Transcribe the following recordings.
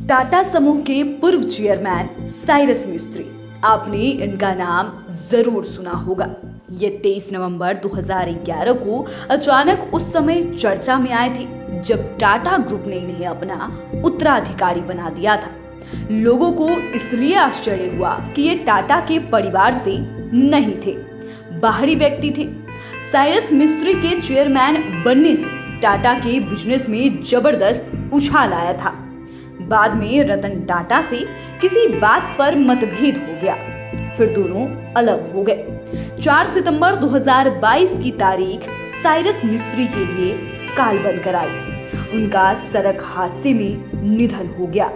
टाटा समूह के पूर्व चेयरमैन साइरस मिस्त्री, आपने इनका नाम जरूर सुना होगा। ये 23 नवंबर 2011 को अचानक उस समय चर्चा में आए थे जब टाटा ग्रुप ने इन्हें अपना उत्तराधिकारी बना दिया था। लोगों को इसलिए आश्चर्य हुआ कि ये टाटा के परिवार से नहीं थे, बाहरी व्यक्ति थे। साइरस मिस्त्री के चेयरमैन बनने से टाटा के बिजनेस में जबरदस्त उछाल आया था। बाद में रतन टाटा से किसी बात पर मतभेद हो गया, फिर दोनों अलग हो गए। 4 सितंबर 2022 की तारीख साइरस मिस्त्री के लिए काल बनकर आई। उनका सड़क हादसे में निधन हो गया।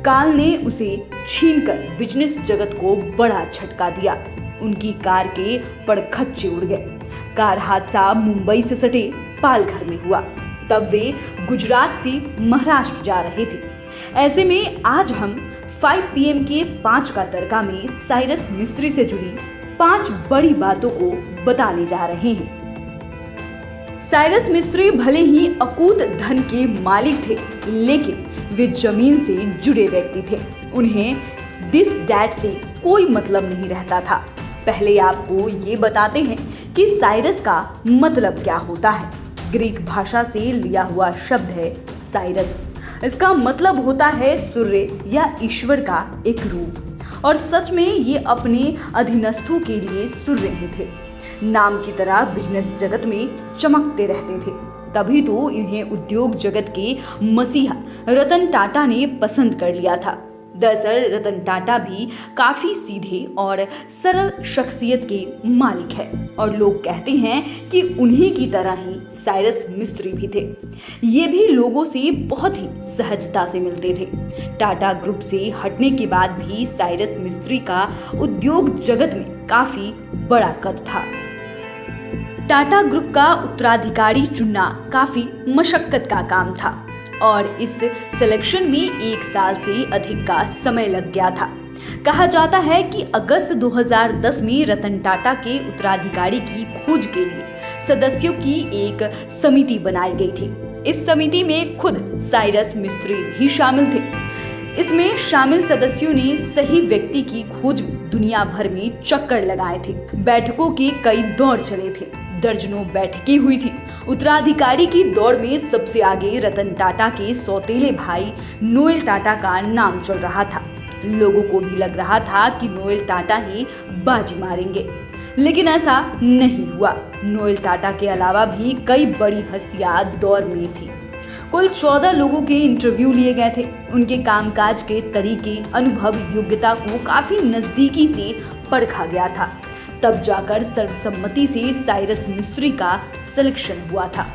काल ने उसे छीनकर बिजनेस जगत को बड़ा झटका दिया। उनकी कार के पड़खच्चे उड़ गए। कार हादसा मुंबई से सटे पालघर में हुआ। तब वे गुजरात से महाराष्ट्र जा रहे थे। ऐसे में आज हम 5 PM के 5 का तड़का में साइरस मिस्त्री से जुड़ी 5 बड़ी बातों को बताने जा रहे हैं। साइरस मिस्त्री भले ही अकूत धन के मालिक थे, लेकिन वे जमीन से जुड़े व्यक्ति थे। उन्हें दिस डैट से कोई मतलब नहीं रहता था। पहले आपको ये बताते हैं कि साइरस का मतलब क्या होता है। ग्रीक भाषा से लिया हुआ शब्द है साइरस। इसका मतलब होता है सूर्य या ईश्वर का एक रूप। और सच में ये अपने अधीनस्थों के लिए सूर्य ही थे। नाम की तरह बिजनेस जगत में चमकते रहते थे। तभी तो इन्हें उद्योग जगत के मसीहा रतन टाटा ने पसंद कर लिया था। दरअसल रतन टाटा भी काफी सीधे और सरल शख्सियत के मालिक है और लोग कहते हैं कि उन्हीं की तरह ही साइरस मिस्त्री भी थे। ये भी लोगों से बहुत ही सहजता से मिलते थे। टाटा ग्रुप से हटने के बाद भी साइरस मिस्त्री का उद्योग जगत में काफी बड़ा कद था। टाटा ग्रुप का उत्तराधिकारी चुनना काफी मशक्कत का काम था और इस सिलेक्शन में 1 साल से अधिक का समय लग गया था। कहा जाता है कि अगस्त 2010 में रतन टाटा के उत्तराधिकारी की खोज के लिए सदस्यों की एक समिति बनाई गई थी। इस समिति में खुद साइरस मिस्त्री भी शामिल थे। इसमें शामिल सदस्यों ने सही व्यक्ति की खोज में दुनिया भर में चक्कर लगाए थे। बैठकों के कई दौर चले थे। दर्जनों बैठकें हुई थी। उत्तराधिकारी की दौड़ में सबसे आगे रतन टाटा के सौतेले भाई नोएल टाटा का नाम चल रहा था। लोगों को भी लग रहा था कि नोएल टाटा ही बाजी मारेंगे, लेकिन ऐसा नहीं हुआ। नोएल टाटा के अलावा भी कई बड़ी हस्तियां दौर में थी। कुल 14 लोगों के इंटरव्यू लिए गए थे। उनके कामकाज के तरीके, अनुभव, योग्यता को काफी नजदीकी से परखा गया था। तब जाकर सर्वसम्मति से साइरस मिस्त्री का सिलेक्शन हुआ था।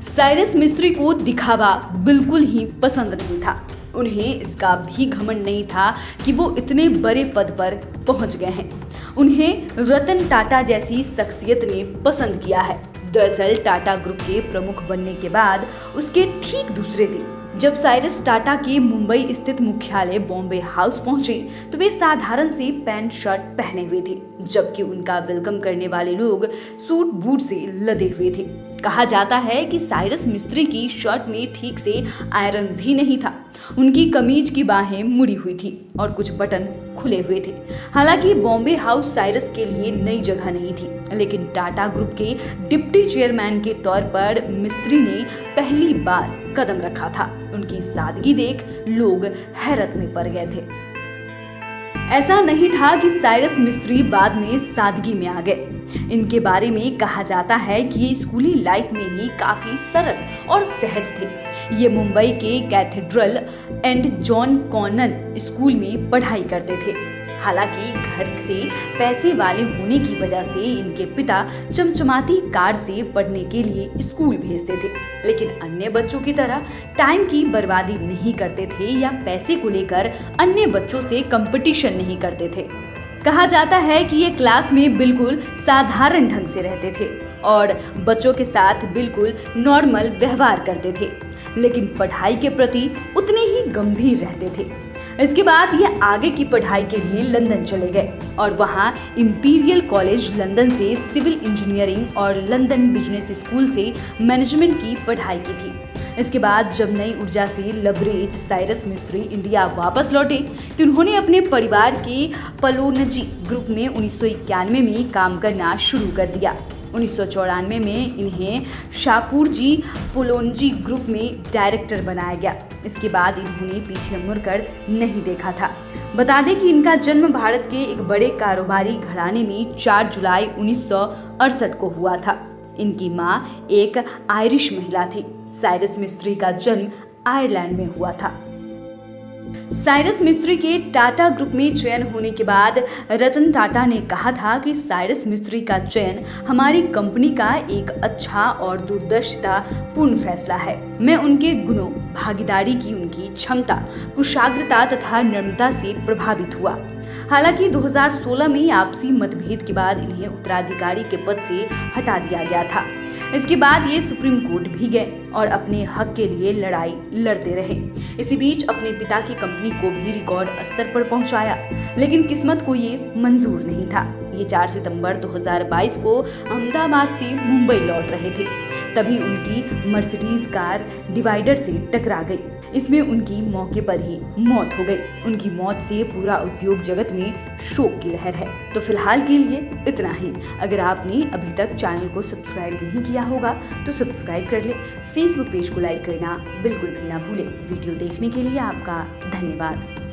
साइरस मिस्त्री को दिखावा बिल्कुल ही पसंद नहीं था। उन्हें इसका भी घमंड नहीं था कि वो इतने बड़े पद पर पहुंच गए हैं। उन्हें रतन टाटा जैसी शख्सियत ने पसंद किया है। दरअसल टाटा ग्रुप के प्रमुख बनने के बाद उसके ठीक दूसरे दिन जब साइरस टाटा के मुंबई स्थित मुख्यालय बॉम्बे हाउस पहुंचे तो वे साधारण से पैंट शर्ट पहने हुए थे, जबकि उनका वेलकम करने वाले लोग सूट बूट से लदे हुए थे। कहा जाता है कि साइरस मिस्त्री की शर्ट में ठीक से आयरन भी नहीं था। उनकी कमीज की बाहें मुड़ी हुई थी और कुछ बटन खुले हुए थे। हालांकि बॉम्बे हाउस साइरस के लिए नई जगह नहीं थी, लेकिन टाटा ग्रुप के डिप्टी चेयरमैन के तौर पर मिस्त्री ने पहली बार कदम रखा था। उनकी सादगी देख लोग हैरत में पड़ गए थे। ऐसा नहीं था कि साइरस मिस्त्री बाद में सादगी में आ गए। इनके बारे में कहा जाता है कि ये स्कूली लाइफ में ही काफी सरल और सहज थे। ये मुंबई के Cathedral and John Connon School में पढ़ाई करते थे। हालांकि घर से पैसे वाले होने की वजह से इनके पिता चमचमाती कार से पढ़ने के लिए स्कूल भेजते थे, लेकिन अन्य बच्चों की तरह टाइम की बर्बादी नहीं करते थे या पैसे को लेकर अन्य बच्चों से कंपटीशन नहीं करते थे। कहा जाता है कि ये क्लास में बिल्कुल साधारण ढंग से रहते थे और बच्चों के साथ बिल्कुल नॉर्मल व्यवहार करते थे, लेकिन पढ़ाई के प्रति उतने ही गंभीर रहते थे। इसके बाद ये आगे की पढ़ाई के लिए लंदन चले गए और वहाँ इंपीरियल कॉलेज लंदन से सिविल इंजीनियरिंग और लंदन बिजनेस स्कूल से मैनेजमेंट की पढ़ाई की थी। इसके बाद जब नई ऊर्जा से लबरेज साइरस मिस्त्री इंडिया वापस लौटे तो उन्होंने अपने परिवार के पलोनजी ग्रुप में 1991 में काम करना शुरू कर दिया। 1994 में इन्हें शाहपुरजी पोलोनजी ग्रुप में डायरेक्टर बनाया गया। इसके बाद इन्होंने पीछे मुड़कर नहीं देखा था। बता दें कि इनका जन्म भारत के एक बड़े कारोबारी घराने में 4 जुलाई 1968 को हुआ था। इनकी मां एक आयरिश महिला थी। साइरस मिस्त्री का जन्म आयरलैंड में हुआ था। साइरस मिस्त्री के टाटा ग्रुप में चयन होने के बाद रतन टाटा ने कहा था कि साइरस मिस्त्री का चयन हमारी कंपनी का एक अच्छा और दूरदर्शिता पूर्ण फैसला है। मैं उनके गुणों, भागीदारी की उनकी क्षमता, कुशाग्रता तथा नम्रता से प्रभावित हुआ। हालांकि 2016 में आपसी मतभेद के बाद इन्हें उत्तराधिकारी के पद से हटा दिया गया था। इसके बाद ये सुप्रीम कोर्ट भी गए और अपने हक के लिए लड़ाई लड़ते रहे। इसी बीच अपने पिता की कंपनी को भी रिकॉर्ड स्तर पर पहुंचाया, लेकिन किस्मत को ये मंजूर नहीं था। ये 4 सितंबर 2022 को अहमदाबाद से मुंबई लौट रहे थे, तभी उनकी मर्सिडीज कार डिवाइडर से टकरा गई। इसमें उनकी मौके पर ही मौत हो गई। उनकी मौत से पूरा उद्योग जगत में शोक की लहर है। तो फिलहाल के लिए इतना ही। अगर आपने अभी तक चैनल को सब्सक्राइब नहीं किया होगा तो सब्सक्राइब कर ले। फेसबुक पेज को लाइक करना बिल्कुल भी ना भूले। वीडियो देखने के लिए आपका धन्यवाद।